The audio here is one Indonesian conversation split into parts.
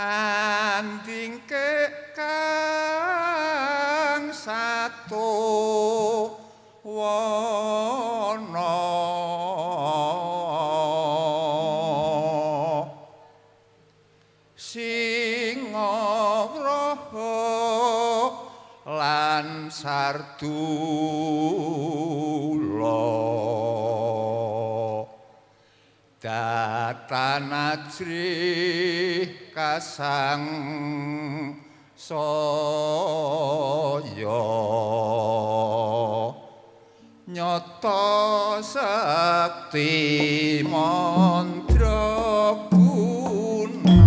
andingke kang satu wana Singagraha lan Sardula Datanajri kasang saya nyata sakti mantra guna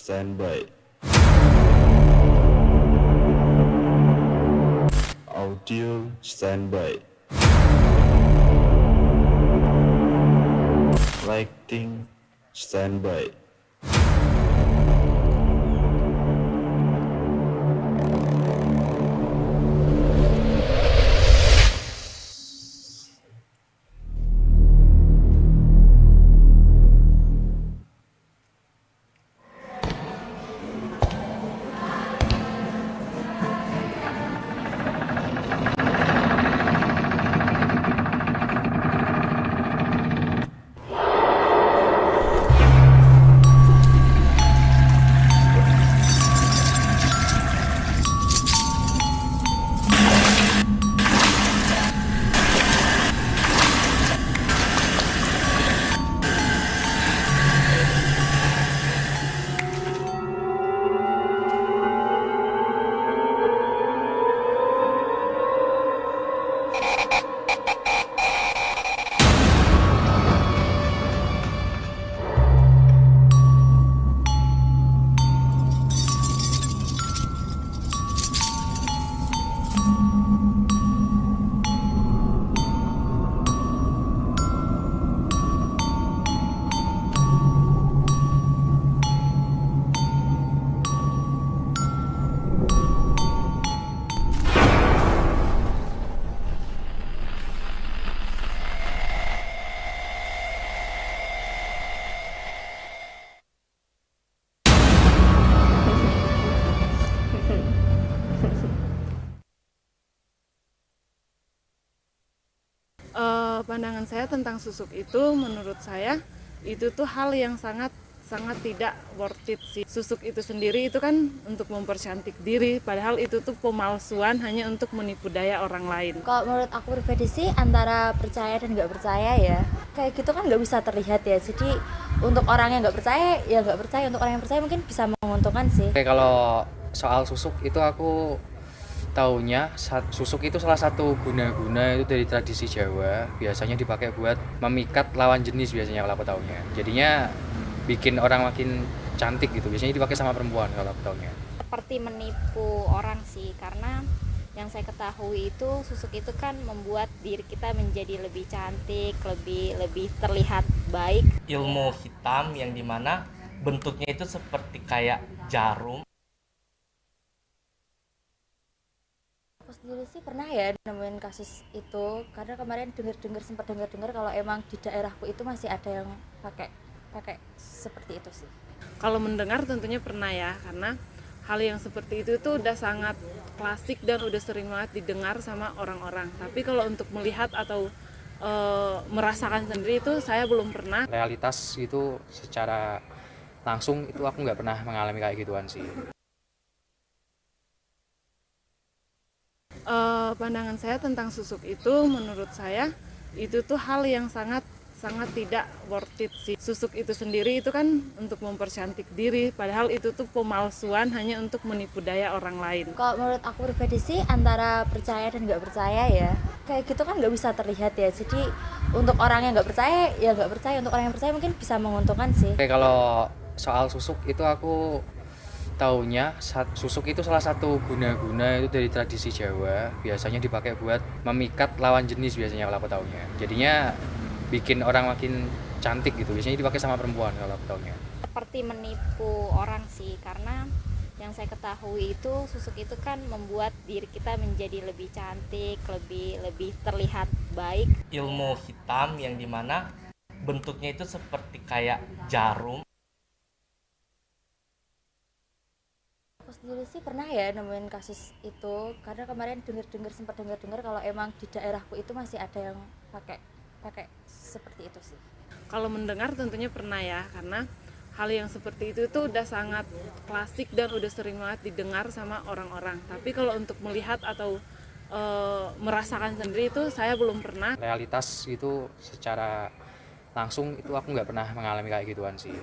Standby. Audio standby. Lighting standby. Pandangan saya tentang susuk itu, menurut saya itu tuh hal yang sangat tidak worth it sih. Susuk itu sendiri itu kan untuk mempercantik diri, padahal itu tuh pemalsuan hanya untuk menipu daya orang lain. Kalau menurut aku pribadi sih antara percaya dan nggak percaya ya, kayak gitu kan nggak bisa terlihat ya. Jadi untuk orang yang nggak percaya ya nggak percaya, untuk orang yang percaya mungkin bisa menguntungkan sih. Oke, kalau soal susuk itu aku taunya susuk itu salah satu guna-guna itu dari tradisi Jawa, biasanya dipakai buat memikat lawan jenis biasanya kalau aku taunya. Jadinya bikin orang makin cantik gitu. Biasanya dipakai sama perempuan kalau aku taunya. Seperti menipu orang sih, karena yang saya ketahui itu susuk itu kan membuat diri kita menjadi lebih cantik, lebih terlihat baik. Ilmu hitam yang dimana bentuknya itu seperti kayak jarum. Aku sendiri sih pernah ya nemuin kasus itu, karena kemarin sempat dengar kalau emang di daerahku itu masih ada yang pakai seperti itu sih. Kalau mendengar tentunya pernah ya, karena hal yang seperti itu tuh udah sangat klasik dan udah sering banget didengar sama orang-orang. Tapi kalau untuk melihat atau merasakan sendiri itu saya belum pernah. Realitas itu secara langsung itu aku nggak pernah mengalami kayak gituan sih. Pandangan saya tentang susuk itu, menurut saya itu tuh hal yang sangat tidak worth it sih. Susuk itu sendiri itu kan untuk mempercantik diri, padahal itu tuh pemalsuan hanya untuk menipu daya orang lain. Kalau menurut aku pribadi sih antara percaya dan nggak percaya ya, kayak gitu kan nggak bisa terlihat ya. Jadi untuk orang yang nggak percaya ya nggak percaya, untuk orang yang percaya mungkin bisa menguntungkan sih. Oke, kalau soal susuk itu aku taunya susuk itu salah satu guna-guna itu dari tradisi Jawa, biasanya dipakai buat memikat lawan jenis biasanya kalau aku taunya. Jadinya bikin orang makin cantik gitu. Biasanya dipakai sama perempuan kalau aku taunya. Seperti menipu orang sih, karena yang saya ketahui itu susuk itu kan membuat diri kita menjadi lebih cantik, lebih terlihat baik. Ilmu hitam yang dimana bentuknya itu seperti kayak jarum. Aku sendiri sih pernah ya nemuin kasus itu, karena kemarin sempat dengar kalau emang di daerahku itu masih ada yang pakai seperti itu sih. Kalau mendengar tentunya pernah ya, karena hal yang seperti itu tuh udah sangat klasik dan udah sering banget didengar sama orang-orang. Tapi kalau untuk melihat atau merasakan sendiri itu saya belum pernah. Realitas itu secara langsung itu aku nggak pernah mengalami kayak gituan sih.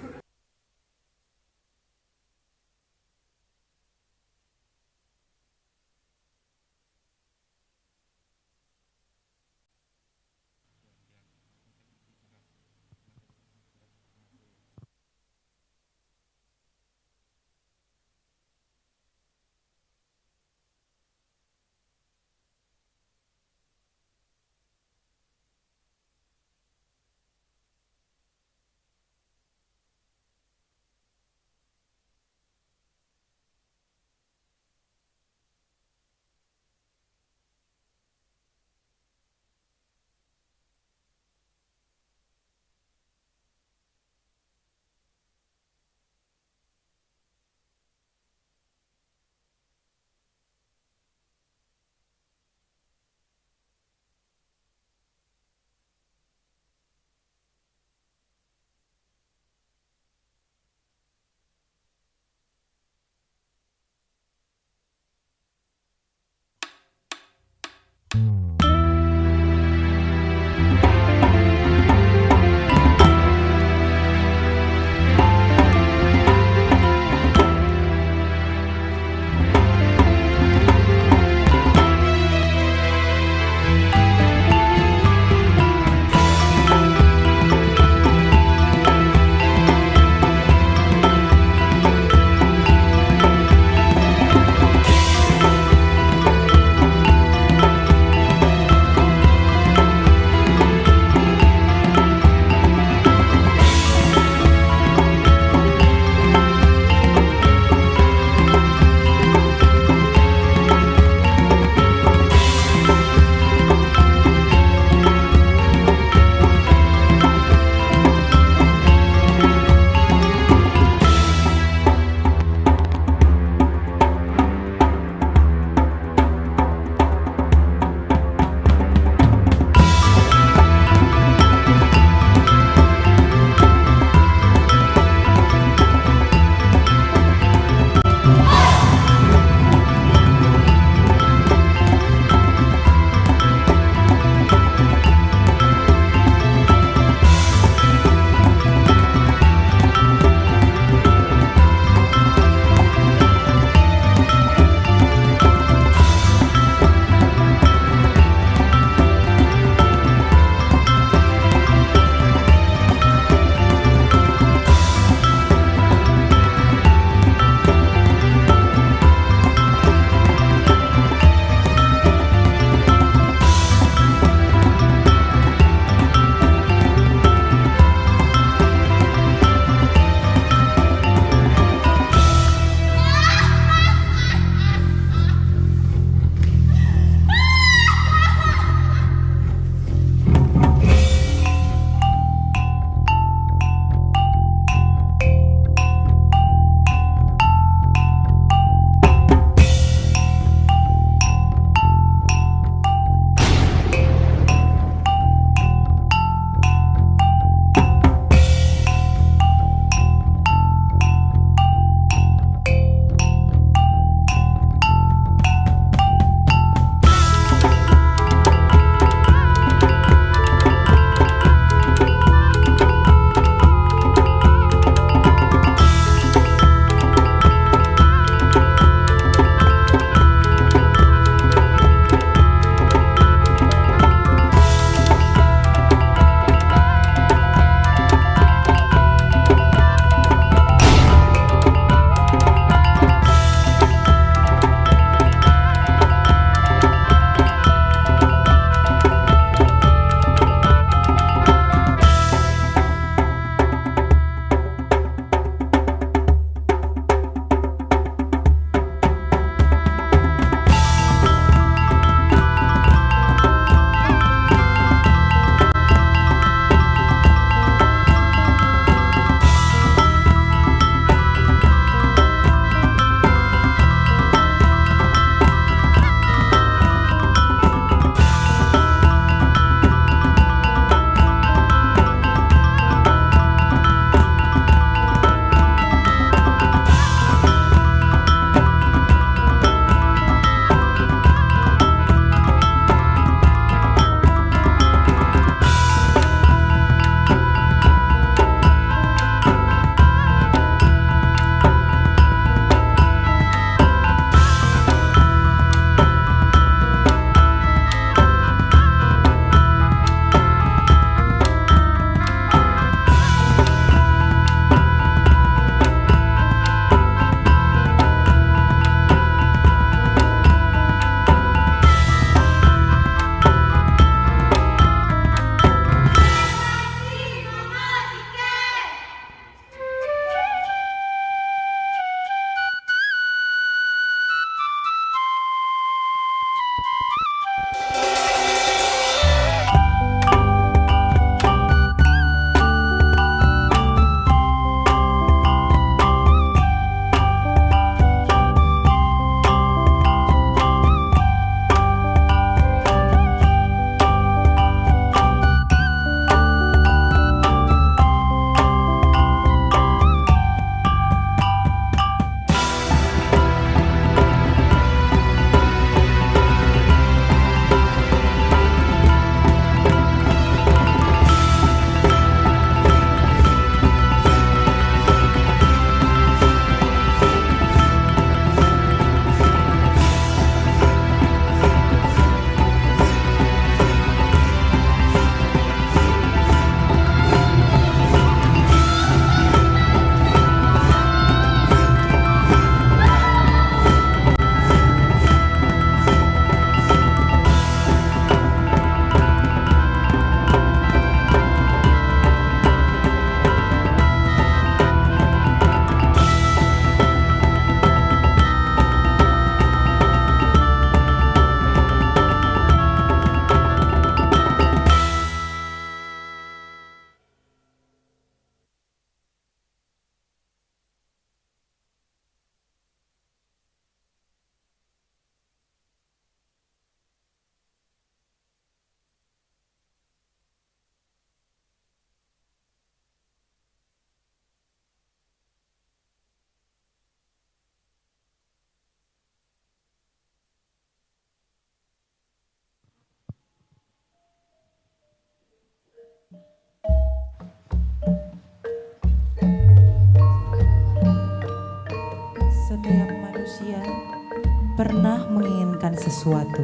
pernah menginginkan sesuatu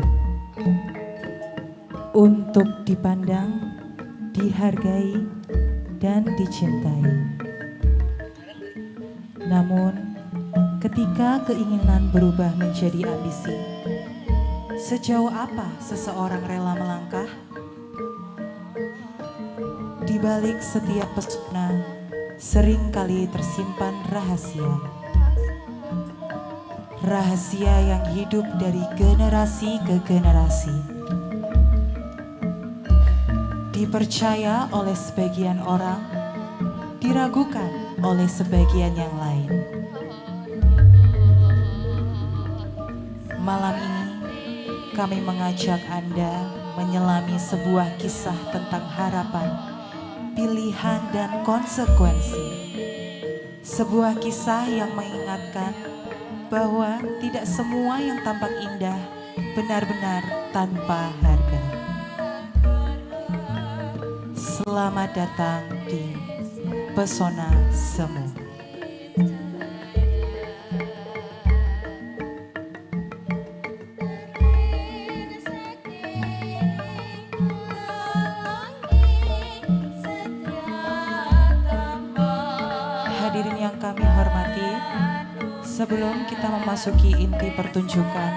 untuk dipandang, dihargai, dan dicintai. Namun, ketika keinginan berubah menjadi ambisi, sejauh apa seseorang rela melangkah? Di balik setiap pesona, seringkali tersimpan rahasia. Rahasia yang hidup dari generasi ke generasi. Dipercaya oleh sebagian orang, diragukan oleh sebagian yang lain. Malam ini, kami mengajak Anda menyelami sebuah kisah tentang harapan, pilihan, dan konsekuensi. Sebuah kisah yang mengingatkan bahwa tidak semua yang tampak indah benar-benar tanpa harga. Selamat datang di Pesona Semu. Hadirin yang kami hormati, sebelum kita memasuki inti pertunjukan,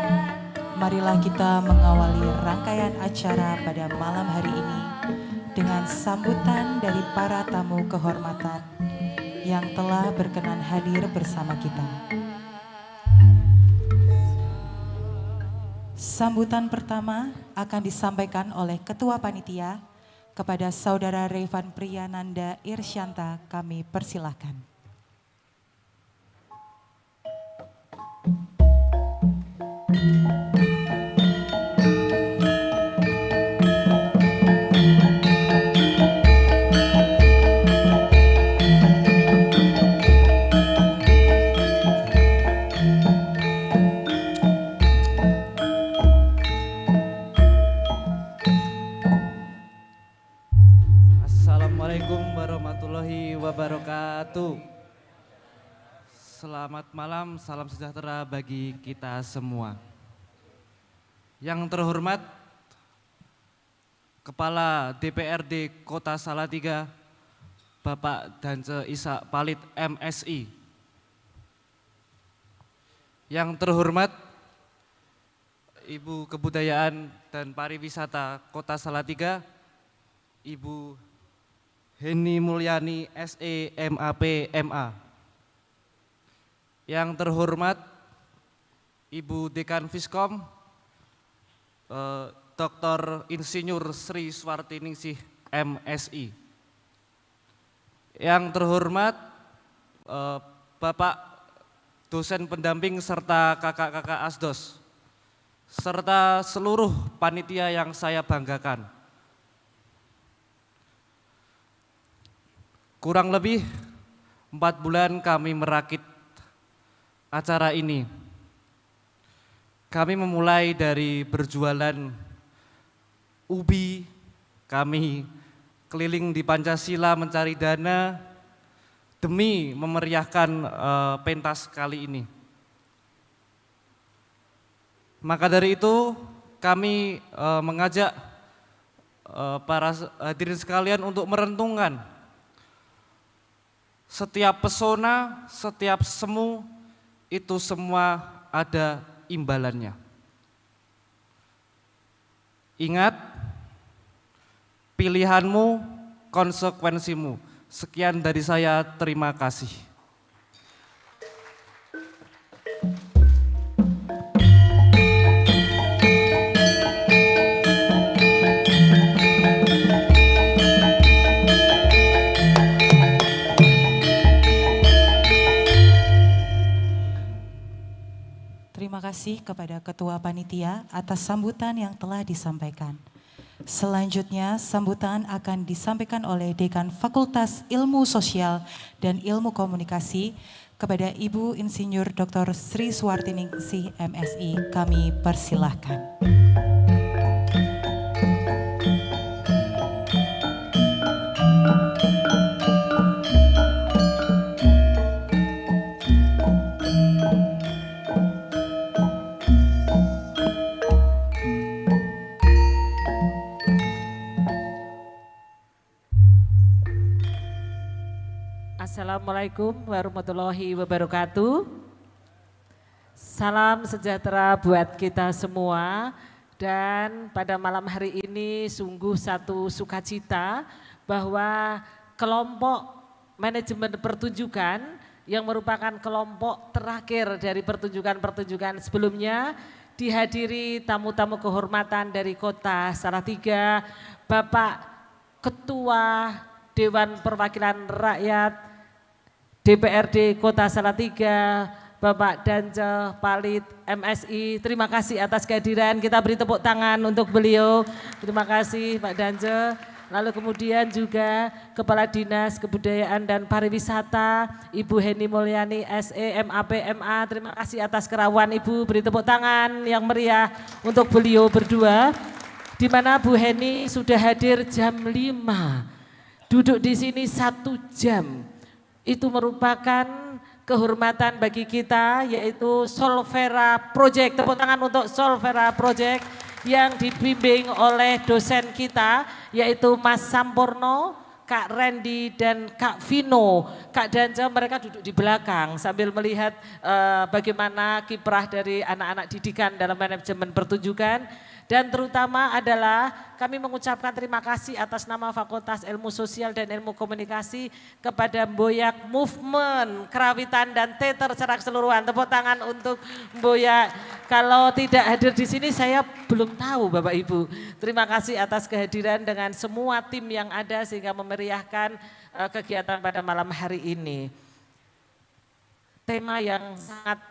marilah kita mengawali rangkaian acara pada malam hari ini dengan sambutan dari para tamu kehormatan yang telah berkenan hadir bersama kita. Sambutan pertama akan disampaikan oleh Ketua Panitia kepada Saudara Revan Priyananda Irsyanta. Kami persilahkan. Assalamualaikum warahmatullahi wabarakatuh. Selamat malam, salam sejahtera bagi kita semua. Yang terhormat Kepala DPRD Kota Salatiga, Bapak Dance Ishak Palit MSI. Yang terhormat Ibu Kebudayaan dan Pariwisata Kota Salatiga, Ibu Heni Mulyani SE MAP MA. Yang terhormat Ibu Dekan Fiskom, Dr. Insinyur Sri Swartiningsih MSI. Yang terhormat Bapak dosen pendamping serta kakak-kakak Asdos, serta seluruh panitia yang saya banggakan. Kurang lebih 4 bulan kami merakit acara ini. Kami memulai dari berjualan ubi, kami keliling di Pancasila mencari dana demi memeriahkan pentas kali ini. Maka dari itu kami mengajak para hadirin sekalian untuk merenungkan setiap pesona, setiap semu itu semua ada imbalannya. Ingat, pilihanmu, konsekuensimu. Sekian dari saya, terima kasih. Terima kasih kepada Ketua Panitia atas sambutan yang telah disampaikan. Selanjutnya, sambutan akan disampaikan oleh Dekan Fakultas Ilmu Sosial dan Ilmu Komunikasi kepada Ibu Insinyur Dr. Sri Swartiningsih MSI. Kami persilahkan. Assalamualaikum warahmatullahi wabarakatuh. Salam sejahtera buat kita semua. Dan pada malam hari ini sungguh satu sukacita bahwa kelompok manajemen pertunjukan yang merupakan kelompok terakhir dari pertunjukan-pertunjukan sebelumnya dihadiri tamu-tamu kehormatan dari Kota Salatiga, Bapak Ketua Dewan Perwakilan Rakyat DPRD Kota Salatiga, Bapak Dance Palit MSI. Terima kasih atas kehadiran, kita beri tepuk tangan untuk beliau. Terima kasih Pak Dance. Lalu kemudian juga Kepala Dinas Kebudayaan dan Pariwisata Ibu Heni Mulyani SE MAP MA. Terima kasih atas kerawan Ibu, beri tepuk tangan yang meriah untuk beliau berdua. Di mana Bu Heni sudah hadir jam 5, duduk di sini 1 jam. Itu merupakan kehormatan bagi kita, yaitu Solvera Project. Tepuk tangan untuk Solvera Project yang dibimbing oleh dosen kita, yaitu Mas Sampurno, Kak Randy dan Kak Vino. Kak Dance mereka duduk di belakang sambil melihat bagaimana kiprah dari anak-anak didikan dalam manajemen pertunjukan. Dan terutama adalah kami mengucapkan terima kasih atas nama Fakultas Ilmu Sosial dan Ilmu Komunikasi kepada Mboyak Movement, Kerawitan dan Teater secara keseluruhan. Tepuk tangan untuk Mboyak. Kalau tidak hadir di sini saya belum tahu Bapak Ibu. Terima kasih atas kehadiran dengan semua tim yang ada sehingga memeriahkan kegiatan pada malam hari ini. Tema yang sangat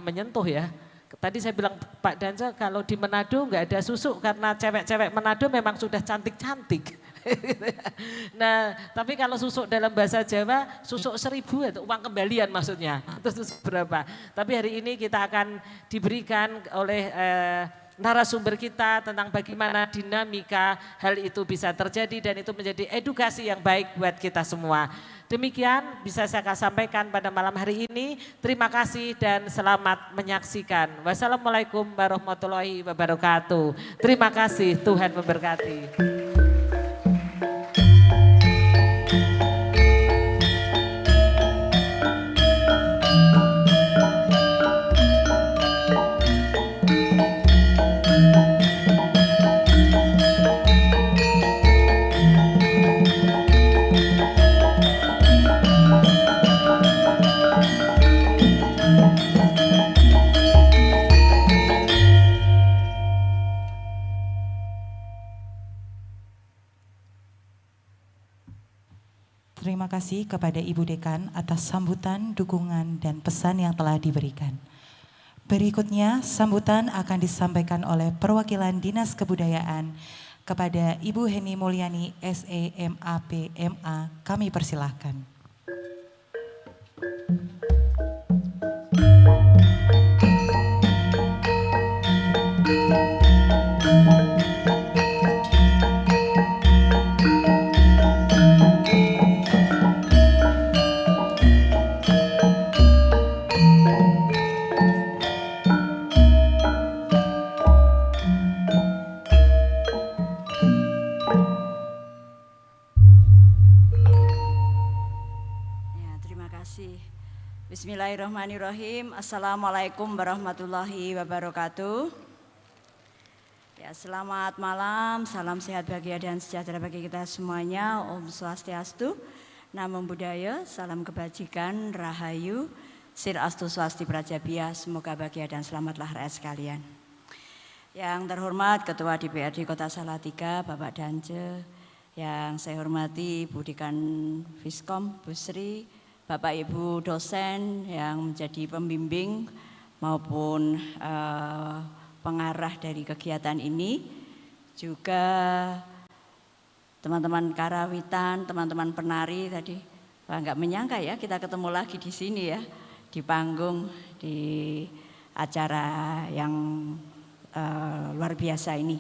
menyentuh ya. Tadi saya bilang Pak Dance kalau di Manado nggak ada susuk karena cewek-cewek Manado memang sudah cantik-cantik. Nah tapi kalau susuk dalam bahasa Jawa susuk 1.000 itu uang kembalian maksudnya. Itu susuk berapa. Tapi hari ini kita akan diberikan oleh narasumber kita tentang bagaimana dinamika hal itu bisa terjadi dan itu menjadi edukasi yang baik buat kita semua. Demikian bisa saya sampaikan pada malam hari ini. Terima kasih dan selamat menyaksikan. Wassalamualaikum warahmatullahi wabarakatuh. Terima kasih, Tuhan memberkati. Terima kasih kepada Ibu Dekan atas sambutan, dukungan, dan pesan yang telah diberikan. Berikutnya, sambutan akan disampaikan oleh perwakilan Dinas Kebudayaan kepada Ibu Heni Mulyani SE MAP MA. Kami persilahkan. Bismillahirrahmanirrahim. Assalamualaikum warahmatullahi wabarakatuh. Ya, selamat malam, salam sehat, bahagia dan sejahtera bagi kita semuanya. Om Swastiastu, Namo Buddhaya, salam kebajikan, rahayu, Sirastu Swasti Prajabia, semoga bahagia dan selamatlah rakyat sekalian. Yang terhormat Ketua DPRD Kota Salatiga, Bapak Dance, yang saya hormati Bu Dekan Fiskom, Bu Sri, Bapak Ibu dosen yang menjadi pembimbing maupun pengarah dari kegiatan ini, juga teman-teman karawitan, teman-teman penari tadi, nggak menyangka ya kita ketemu lagi di sini ya, di panggung, di acara yang luar biasa ini.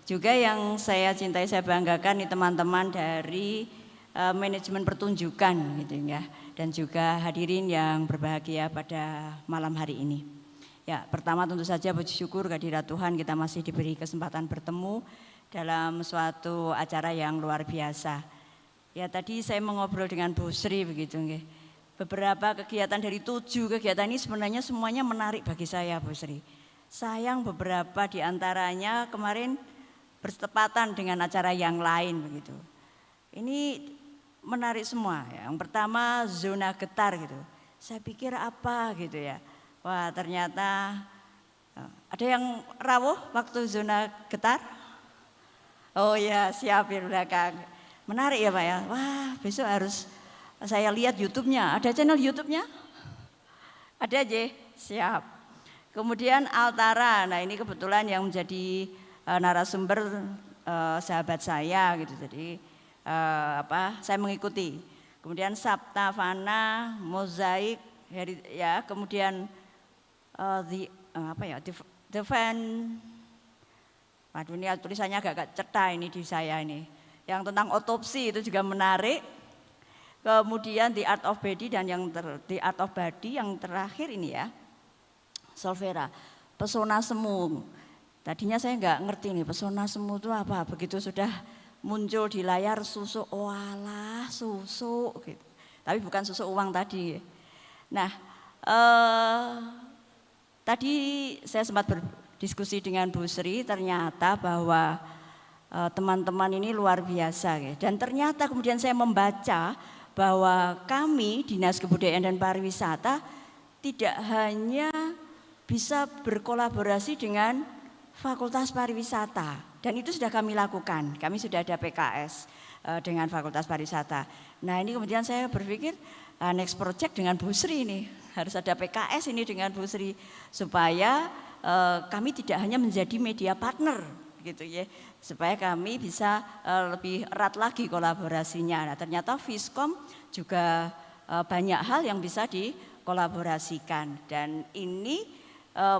Juga yang saya cintai, saya banggakan nih teman-teman dari manajemen pertunjukan gitu ya. Dan juga hadirin yang berbahagia pada malam hari ini. Ya, pertama tentu saja puji syukur kehadirat Tuhan kita masih diberi kesempatan bertemu dalam suatu acara yang luar biasa. Ya tadi saya mengobrol dengan Bu Sri begitu nggih. Beberapa kegiatan dari 7 kegiatan ini sebenarnya semuanya menarik bagi saya Bu Sri. Sayang beberapa di antaranya kemarin bertepatan dengan acara yang lain begitu. Ini menarik semua. Yang pertama zona getar gitu. Saya pikir apa gitu ya. Wah ternyata ada yang rawuh waktu zona getar? Oh ya siap di belakang. Menarik ya Pak ya. Wah besok harus saya lihat YouTube-nya. Ada channel YouTube-nya? Ada aja. Siap. Kemudian Altara. Nah ini kebetulan yang menjadi narasumber sahabat saya gitu. Jadi saya mengikuti. Kemudian Saptavana, Mozaik, ya kemudian The Fan. Waduh ini tulisannya agak cetai ini di saya ini. Yang tentang otopsi itu juga menarik. Kemudian The Art of Body dan The Art of Body yang terakhir ini ya. Solvera, pesona semu. Tadinya saya nggak ngerti nih pesona semu itu apa. Begitu sudah muncul di layar susu, walah susu gitu. Tapi bukan susu uang tadi. Nah, tadi saya sempat berdiskusi dengan Bu Sri, ternyata bahwa teman-teman ini luar biasa. Dan ternyata kemudian saya membaca bahwa kami Dinas Kebudayaan dan Pariwisata tidak hanya bisa berkolaborasi dengan Fakultas Pariwisata. Dan itu sudah kami lakukan, kami sudah ada PKS dengan Fakultas Pariwisata. Nah ini kemudian saya berpikir next project dengan Bu Sri ini, harus ada PKS ini dengan Bu Sri. Supaya kami tidak hanya menjadi media partner gitu ya, supaya kami bisa lebih erat lagi kolaborasinya. Nah ternyata Fiskom juga banyak hal yang bisa dikolaborasikan. Dan ini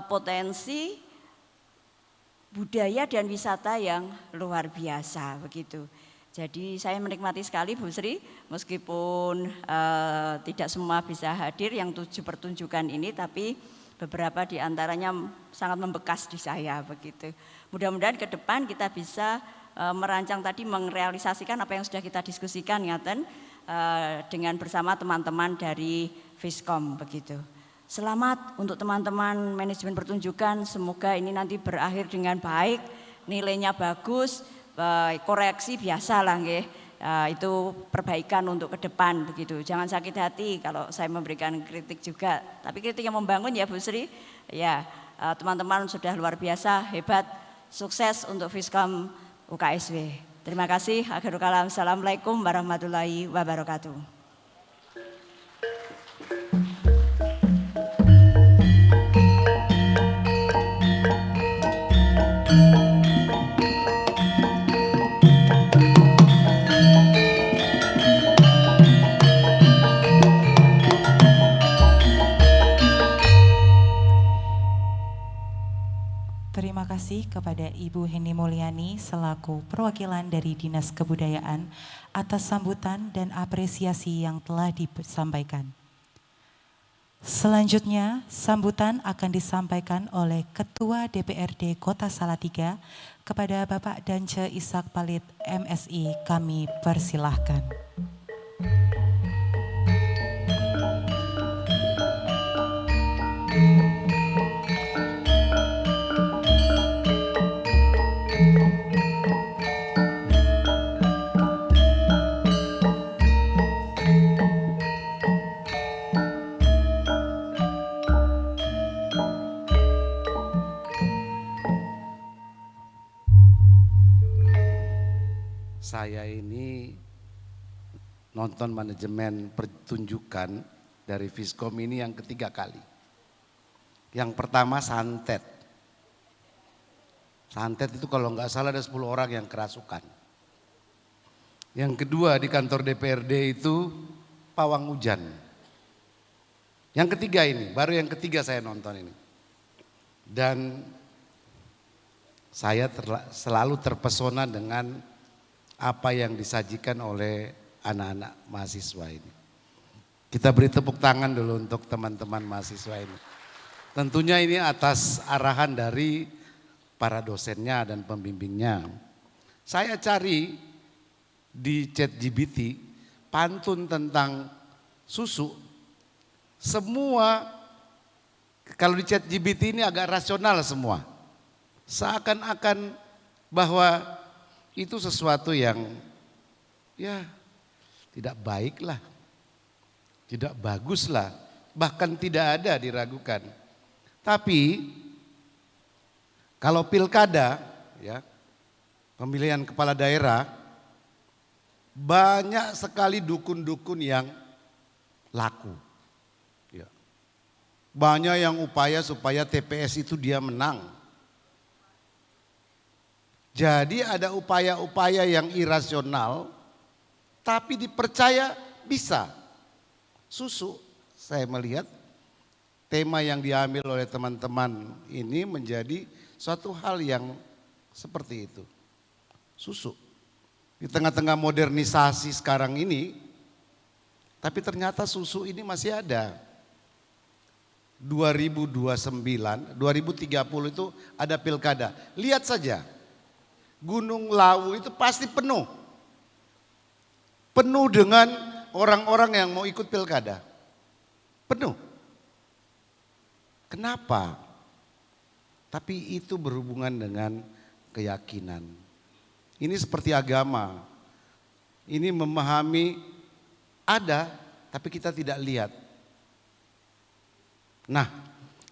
potensi budaya dan wisata yang luar biasa begitu. Jadi saya menikmati sekali Bu Sri, meskipun tidak semua bisa hadir yang 7 pertunjukan ini, tapi beberapa di antaranya sangat membekas di saya begitu. Mudah-mudahan ke depan kita bisa merancang tadi, merealisasikan apa yang sudah kita diskusikan ngaten dengan bersama teman-teman dari Fiskom begitu. Selamat untuk teman-teman manajemen pertunjukan, semoga ini nanti berakhir dengan baik, nilainya bagus, koreksi biasa lah nggih. Itu perbaikan untuk ke depan begitu. Jangan sakit hati kalau saya memberikan kritik juga, tapi kritik yang membangun ya Bu Sri. Ya, teman-teman sudah luar biasa, hebat, sukses untuk Fiskom UKSW. Terima kasih. Akhirul kalam. Assalamualaikum warahmatullahi wabarakatuh. Terima kasih kepada Ibu Heni Mulyani selaku perwakilan dari Dinas Kebudayaan atas sambutan dan apresiasi yang telah disampaikan. Selanjutnya, sambutan akan disampaikan oleh Ketua DPRD Kota Salatiga kepada Bapak Dance Ishak Palit MSI. Kami persilahkan. Saya ini nonton manajemen pertunjukan dari Fiskom ini yang ketiga kali. Yang pertama santet. Santet itu kalau nggak salah ada 10 orang yang kerasukan. Yang kedua di kantor DPRD itu pawang hujan. Yang ketiga ini, baru yang ketiga saya nonton ini. Dan saya selalu terpesona dengan apa yang disajikan oleh anak-anak mahasiswa ini. Kita beri tepuk tangan dulu untuk teman-teman mahasiswa ini. Tentunya ini atas arahan dari para dosennya dan pembimbingnya. Saya cari di ChatGPT, pantun tentang susu, semua kalau di ChatGPT ini agak rasional semua. Seakan-akan bahwa itu sesuatu yang ya tidak baik lah, tidak bagus lah, bahkan tidak ada diragukan. Tapi kalau pilkada, ya, pemilihan kepala daerah, banyak sekali dukun-dukun yang laku. Ya. Banyak yang upaya supaya TPS itu dia menang. Jadi ada upaya-upaya yang irasional, tapi dipercaya bisa. Susu, saya melihat tema yang diambil oleh teman-teman ini menjadi suatu hal yang seperti itu. Susu. Di tengah-tengah modernisasi sekarang ini, tapi ternyata susu ini masih ada. 2029, 2030 itu ada pilkada. Lihat saja, Gunung Lawu itu pasti penuh. Penuh dengan orang-orang yang mau ikut pilkada. Penuh. Kenapa? Tapi itu berhubungan dengan keyakinan. Ini seperti agama. Ini memahami ada, tapi kita tidak lihat. Nah,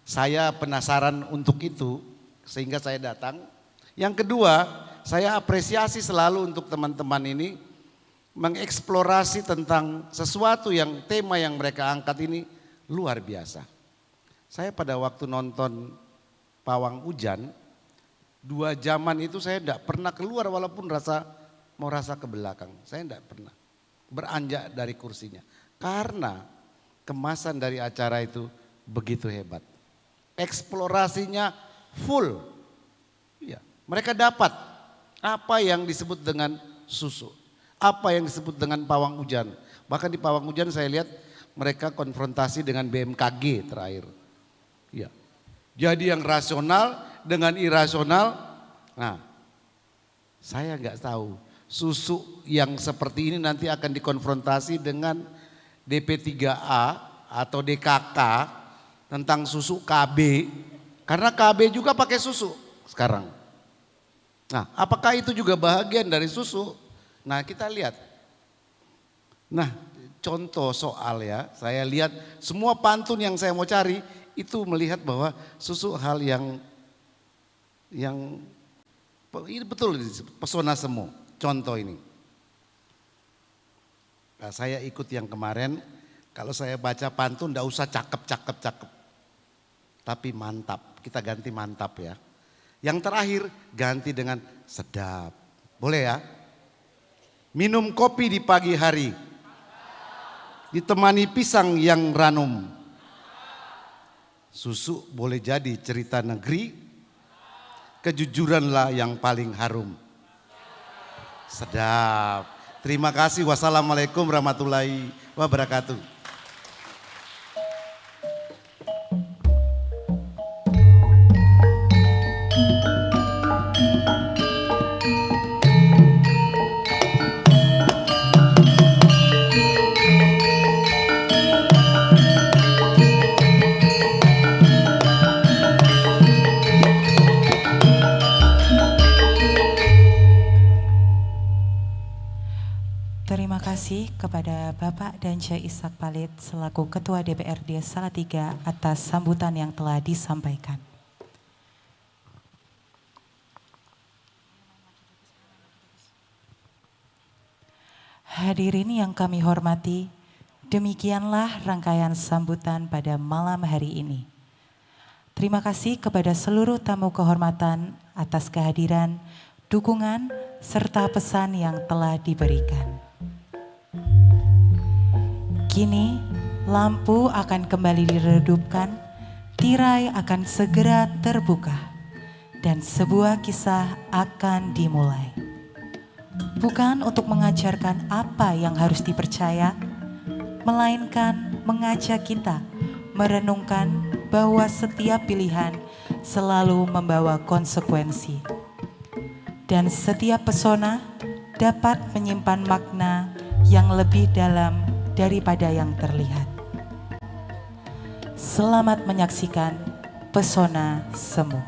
saya penasaran untuk itu, sehingga saya datang. Yang kedua, saya apresiasi selalu untuk teman-teman ini mengeksplorasi tentang sesuatu yang tema yang mereka angkat ini luar biasa. Saya pada waktu nonton Pawang Hujan, 2 jaman itu saya tidak pernah keluar walaupun mau rasa ke belakang. Saya tidak pernah beranjak dari kursinya. Karena kemasan dari acara itu begitu hebat. Eksplorasinya full. Ya, mereka dapat apa yang disebut dengan susu. Apa yang disebut dengan pawang hujan. Bahkan di Pawang Hujan saya lihat mereka konfrontasi dengan BMKG terakhir. Ya. Jadi yang rasional dengan irasional. Nah, saya nggak tahu susu yang seperti ini nanti akan dikonfrontasi dengan DP3A atau DKK tentang susu KB. Karena KB juga pakai susu sekarang. Nah, apakah itu juga bahagian dari susu? Nah, kita lihat. Nah, contoh soal ya, saya lihat semua pantun yang saya mau cari itu melihat bahwa susu hal yang ini betul pesona semu. Contoh ini. Nah, saya ikut yang kemarin, kalau saya baca pantun enggak usah cakep. Tapi mantap, kita ganti mantap ya. Yang terakhir ganti dengan sedap. Boleh ya? Minum kopi di pagi hari. Ditemani pisang yang ranum. Susu boleh jadi cerita negeri, kejujuranlah yang paling harum. Sedap. Terima kasih. Wassalamualaikum warahmatullahi wabarakatuh. Terima kasih kepada Bapak Danja Ishak Palit selaku Ketua DPRD Salatiga atas sambutan yang telah disampaikan. Hadirin yang kami hormati, demikianlah rangkaian sambutan pada malam hari ini. Terima kasih kepada seluruh tamu kehormatan atas kehadiran, dukungan, serta pesan yang telah diberikan. Kini lampu akan kembali diredupkan, tirai akan segera terbuka, dan sebuah kisah akan dimulai. Bukan untuk mengajarkan apa yang harus dipercaya, melainkan mengajak kita merenungkan bahwa setiap pilihan selalu membawa konsekuensi. Dan setiap pesona dapat menyimpan makna yang lebih dalam daripada yang terlihat. Selamat menyaksikan Pesona Semu.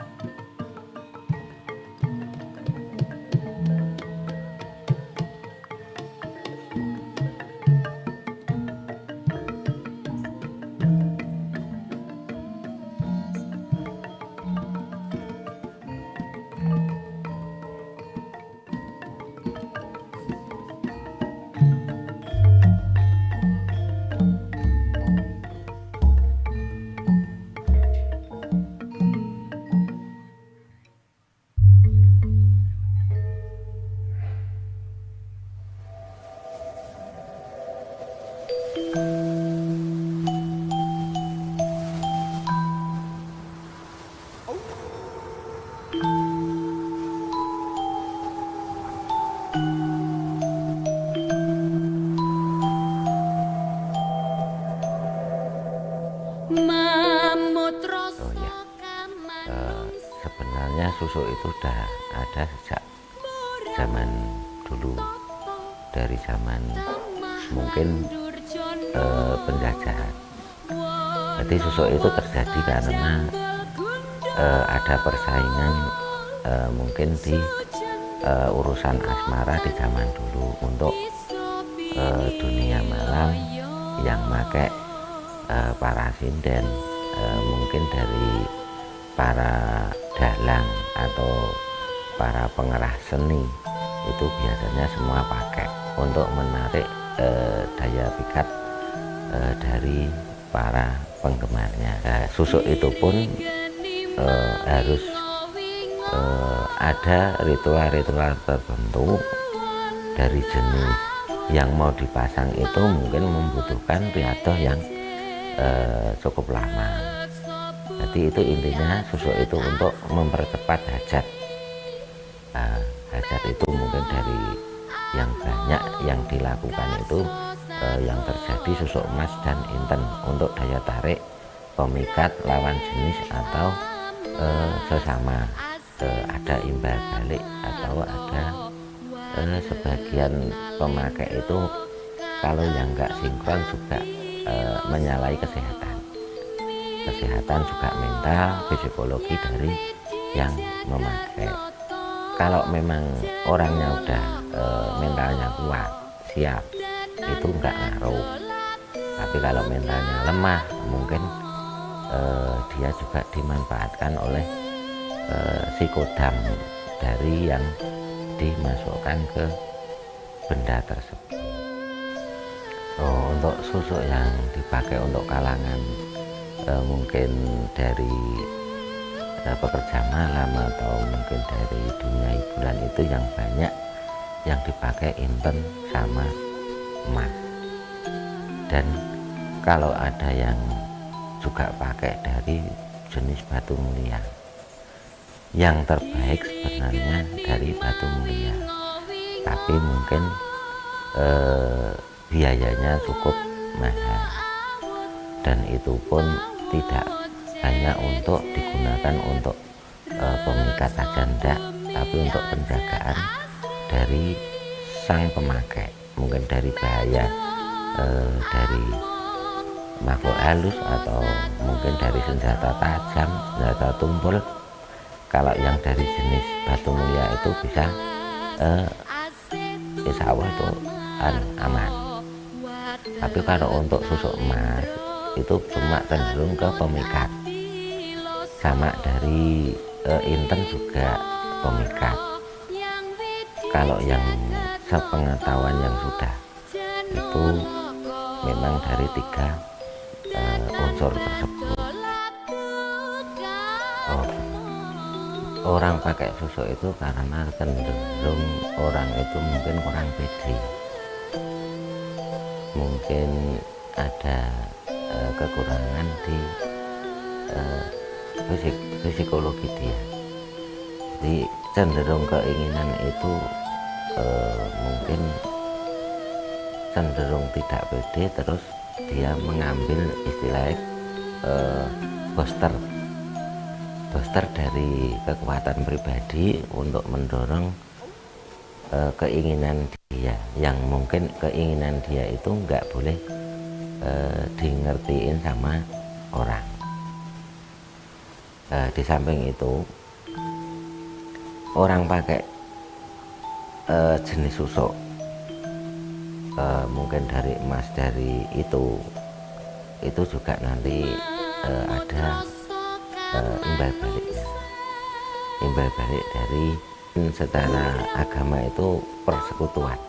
Sebenarnya susuk itu sudah ada sejak zaman dulu, dari zaman mungkin penjajahan. Jadi susuk itu terjadi karena ada persaingan mungkin di urusan asmara di zaman dulu untuk dunia malam yang pakai para sinden, mungkin dari para dalang atau para pengerah seni itu biasanya semua pakai untuk menarik daya pikat dari para penggemarnya. Susuk itu pun harus ada ritual-ritual tertentu dari jenis yang mau dipasang itu mungkin membutuhkan riadoh yang cukup lama. Jadi itu intinya susuk itu untuk mempercepat hajat. Hajat itu mungkin dari yang banyak yang dilakukan itu yang terjadi susuk emas dan inten untuk daya tarik pemikat lawan jenis atau sesama, ada imbal balik atau ada sebagian pemakai itu kalau yang nggak sinkron juga menyalahi kesehatan juga mental, psikologi dari yang memakai. Kalau memang orangnya udah mentalnya kuat, siap, itu nggak ngaruh. Tapi kalau mentalnya lemah, mungkin dia juga dimanfaatkan oleh psikodam dari yang dimasukkan ke benda tersebut. Untuk susuk yang dipakai untuk kalangan mungkin dari pekerja malam atau mungkin dari dunia hiburan itu yang banyak yang dipakai inten sama emas. Dan kalau ada yang juga pakai dari jenis batu mulia, yang terbaik sebenarnya dari batu mulia, tapi mungkin biayanya cukup mahal, dan itu pun tidak hanya untuk digunakan untuk pemikat saja, enggak, tapi untuk penjagaan dari sang pemakai, mungkin dari bahaya dari makhluk halus atau mungkin dari senjata tajam, senjata tumpul. Kalau yang dari jenis batu mulia itu bisa insya Allah itu aman. Tapi kalau untuk susuk emas itu cuma cenderung ke pemikat, sama dari inten juga pemikat. Kalau yang sepengetahuan yang sudah itu memang dari 3 unsur tersebut. Orang pakai susuk itu karena cenderung orang itu mungkin kurang pede, mungkin ada kekurangan di psikologi dia. Jadi cenderung keinginan itu mungkin cenderung tidak pede, terus dia mengambil istilahnya booster dari kekuatan pribadi untuk mendorong keinginan dia, yang mungkin keinginan dia itu nggak boleh dingertiin sama orang. Di samping itu orang pakai jenis susuk mungkin dari emas dari itu juga nanti ada imbal baliknya, imbal balik dari secara agama itu persekutuan.